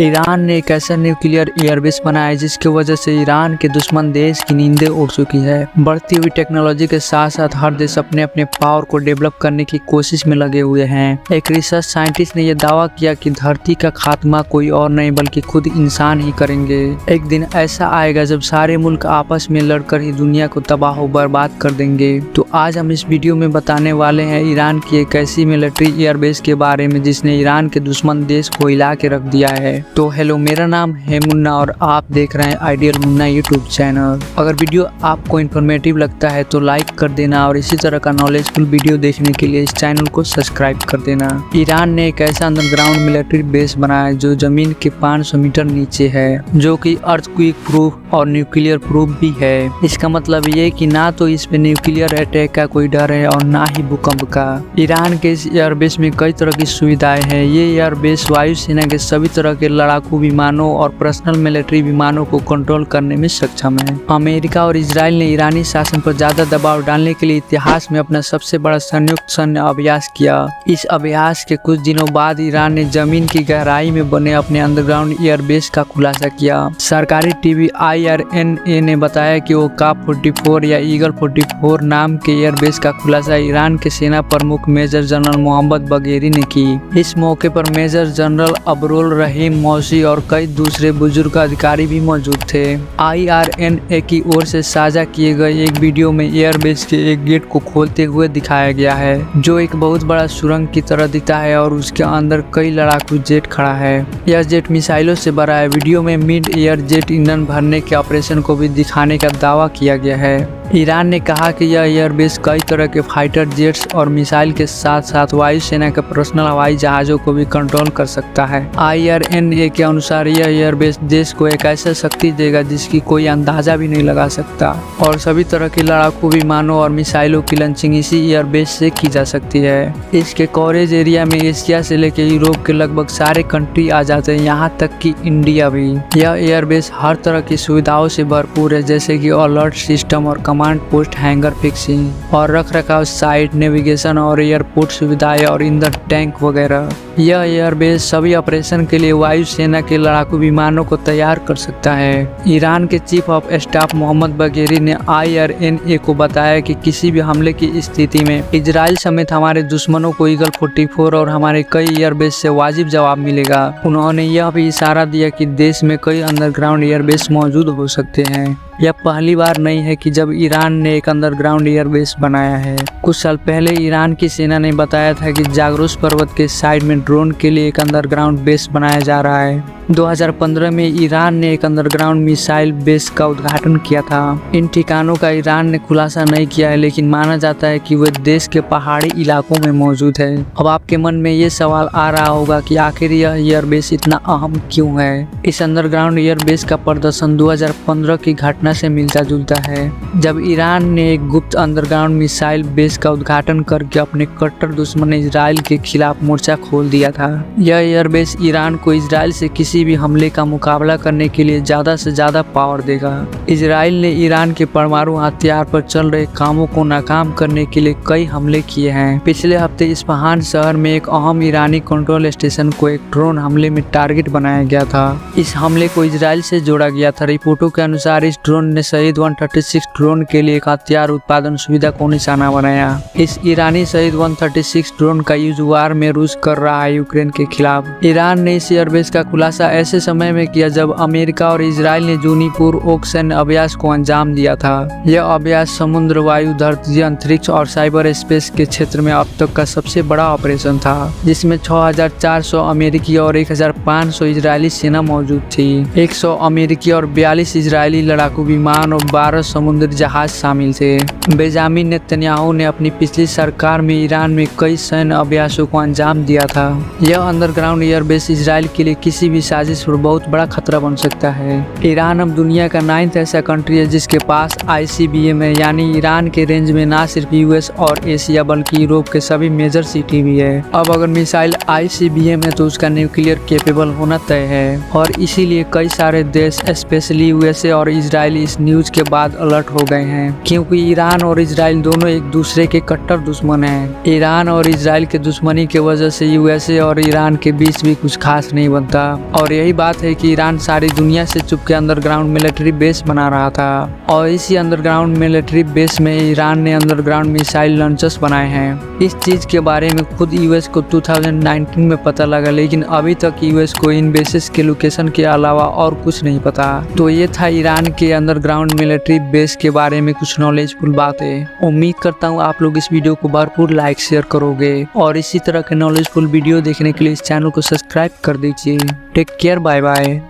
Iran ने एक ऐसा न्यूक्लियर एयरबेस बनाया है जिसकी वजह से ईरान के दुश्मन देश की नींदें उड़ चुकी है। बढ़ती हुई टेक्नोलॉजी के साथ साथ हर देश अपने अपने पावर को डेवलप करने की कोशिश में लगे हुए हैं। एक रिसर्च साइंटिस्ट ने यह दावा किया कि धरती का खात्मा कोई और नहीं बल्कि खुद इंसान ही करेंगे। एक दिन ऐसा आएगा जब सारे मुल्क आपस में लड़कर ही दुनिया को तबाह बर्बाद कर देंगे। तो आज हम इस वीडियो में बताने वाले हैं ईरान की एक ऐसी मिलिट्री एयरबेस के बारे में जिसने ईरान के दुश्मन देश को हिला के रख दिया है। तो हेलो, मेरा नाम है मुन्ना और आप देख रहे हैं आइडियल मुन्ना यूट्यूब चैनल। अगर वीडियो आपको इन्फॉर्मेटिव लगता है तो लाइक कर देना और इसी तरह का नॉलेजफुल वीडियो देखने के लिए इस चैनल को सब्सक्राइब कर देना। ईरान ने एक ऐसा अंडरग्राउंड मिलिट्री बेस बनाया है जो जमीन के 500 मीटर नीचे है, जो कि अर्थक्वेक प्रूफ और न्यूक्लियर प्रूफ भी है। इसका मतलब ये कि ना तो इस पे न्यूक्लियर अटैक का कोई डर है और ना ही भूकंप का। ईरान के इस एयरबेस में कई तरह की सुविधाएं हैं। ये एयरबेस वायुसेना के सभी तरह के लड़ाकू विमानों और पर्सनल मिलिट्री विमानों को कंट्रोल करने में सक्षम है। अमेरिका और इजराइल ने ईरानी शासन पर ज्यादा दबाव डालने के लिए इतिहास में अपना सबसे बड़ा संयुक्त सैन्य अभ्यास किया। इस अभ्यास के कुछ दिनों बाद ईरान ने जमीन की गहराई में बने अपने अंडरग्राउंड एयरबेस का खुलासा किया। सरकारी टीवी IRNA ने बताया कि वो काप 44 या ईगल 44 नाम के एयरबेस का खुलासा ईरान के सेना प्रमुख मेजर जनरल मोहम्मद बगेरी ने की। इस मौके पर मेजर जनरल अबरोल रहीम मौसी और कई दूसरे बुजुर्ग अधिकारी भी मौजूद थे। IRNA की ओर से साझा किए गए एक वीडियो में एयरबेस के एक गेट को खोलते हुए दिखाया गया है, जो एक बहुत बड़ा सुरंग की तरह दिखता है और उसके अंदर कई लड़ाकू जेट खड़ा है। यह जेट मिसाइलों से भरा है। वीडियो में मिड एयर जेट ईंधन भरने के ऑपरेशन को भी दिखाने का दावा किया गया है। ईरान ने कहा कि यह एयरबेस कई तरह के फाइटर जेट्स और मिसाइल के साथ साथ वायुसेना के पर्सनल हवाई जहाजों को भी कंट्रोल कर सकता है। IRNA के अनुसार यह एयरबेस देश को एक ऐसा शक्ति देगा जिसकी कोई अंदाजा भी नहीं लगा सकता और सभी तरह के लड़ाकू विमानों और मिसाइलों की लॉन्चिंग इसी एयरबेस से की जा सकती है। इसके कवरेज एरिया में एशिया से लेकर यूरोप के लगभग सारे कंट्री आ जाते हैं, यहाँ तक कि इंडिया भी। यह एयरबेस हर तरह की सुविधाओं से भरपूर है, जैसे कि अलर्ट सिस्टम और कमांड पोस्ट, हैंगर फिक्सिंग और रख रखाव साइट, नेविगेशन और एयरपोर्ट सुविधाएं और ईंधन टैंक वगैरह। यह एयरबेस सभी ऑपरेशन के लिए वायुसेना के लड़ाकू विमानों को तैयार कर सकता है। ईरान के चीफ ऑफ स्टाफ मोहम्मद बगेरी ने IRNA को बताया कि किसी भी हमले की स्थिति में इजराइल समेत हमारे दुश्मनों को ईगल 44 और हमारे कई एयरबेस से वाजिब जवाब मिलेगा। उन्होंने यह भी इशारा दिया कि देश में कई अंडरग्राउंड एयरबेस मौजूद हो सकते हैं। यह पहली बार नहीं है कि जब ईरान ने एक अंडरग्राउंड एयरबेस बनाया है। कुछ साल पहले ईरान की सेना ने बताया था कि जागरूस पर्वत के साइड में ड्रोन के लिए एक अंडरग्राउंड बेस बनाया जा रहा है। 2015 में ईरान ने एक अंडरग्राउंड मिसाइल बेस का उद्घाटन किया था। इन ठिकानों का ईरान ने खुलासा नहीं किया है, लेकिन माना जाता है कि वे देश के पहाड़ी इलाकों में मौजूद है। अब आपके मन में ये सवाल आ रहा होगा कि आखिर यह एयरबेस इतना अहम क्यों है। इस अंडरग्राउंड एयरबेस का प्रदर्शन 2015 की घटना से मिलता जुलता है, जब ईरान ने एक गुप्त अंडरग्राउंड मिसाइल बेस का उद्घाटन करके अपने कट्टर दुश्मन इजराइल के खिलाफ मोर्चा खोल दिया था। यह एयरबेस ईरान को इजराइल से किसी भी हमले का मुकाबला करने के लिए ज्यादा से ज्यादा पावर देगा। इजराइल ने ईरान के परमाणु हथियार पर चल रहे कामों को नाकाम करने के लिए कई हमले किए हैं। पिछले हफ्ते इस्फहान शहर में एक अहम ईरानी कंट्रोल स्टेशन को एक ड्रोन हमले में टारगेट बनाया गया था। इस हमले को इजराइल से जोड़ा गया था। रिपोर्टों के अनुसार इस ड्रोन ने शहीद 136 ड्रोन के लिए एक हथियार उत्पादन सुविधा को निशाना बनाया। इस ईरानी शहीद 136 ड्रोन का यूज वार में रूस कर रहा है यूक्रेन के खिलाफ। ईरान ने इस एयरबेस का खुलासा ऐसे समय में किया जब अमेरिका और इजराइल ने जूनीपुर ओक सैन्य अभ्यास को अंजाम दिया था। यह अभ्यास समुद्र, वायु, धरती, अंतरिक्ष और साइबर स्पेस के क्षेत्र में अब तक का सबसे बड़ा ऑपरेशन था, जिसमें 6400 अमेरिकी और 1500 इजरायली सेना मौजूद थी। 100 अमेरिकी और 42 इजरायली लड़ाकू विमान और 12 समुद्री जहाज शामिल थे। बेंजामिन नेतन्याहू ने अपनी पिछली सरकार में ईरान में कई सैन्य अभ्यासों को अंजाम दिया था। यह अंडरग्राउंड एयरबेस इजराइल के लिए किसी भी साजिश पर बहुत बड़ा खतरा बन सकता है। ईरान अब दुनिया का 9th ऐसा कंट्री है जिसके पास ICBM है, यानी ईरान के रेंज में ना सिर्फ US और एशिया बल्कि यूरोप के सभी मेजर सिटी भी है। अब अगर मिसाइल ICBM है तो उसका न्यूक्लियर कैपेबल होना तय है और इसीलिए कई सारे देश स्पेशली USA और इजराइल इस न्यूज के बाद अलर्ट हो गए हैं, क्योंकि ईरान और इजराइल दोनों एक दूसरे के कट्टर दुश्मन हैं। ईरान और इजराइल के दुश्मनी की वजह से USA और ईरान के बीच भी कुछ खास नहीं बनता और यही बात है कि ईरान सारी दुनिया से चुपके अंडरग्राउंड मिलिट्री बेस बना रहा था और इसी अंडरग्राउंड मिलिट्री बेस में ईरान ने अंडरग्राउंड मिसाइल लॉन्चर्स बनाए हैं। इस चीज के बारे में खुद यूएस को 2019 में पता लगा, लेकिन अभी तक यूएस को इन बेसिस के लोकेशन के अलावा और कुछ नहीं पता। तो ये था ईरान के अंडरग्राउंड मिलिट्री बेस के बारे में कुछ नॉलेजफुल बातें। उम्मीद करता हूँ आप लोग इस वीडियो को भरपूर लाइक शेयर करोगे और इसी तरह के नॉलेजफुल वीडियो देखने के लिए इस चैनल को सब्सक्राइब कर दीजिए। Take care, bye bye.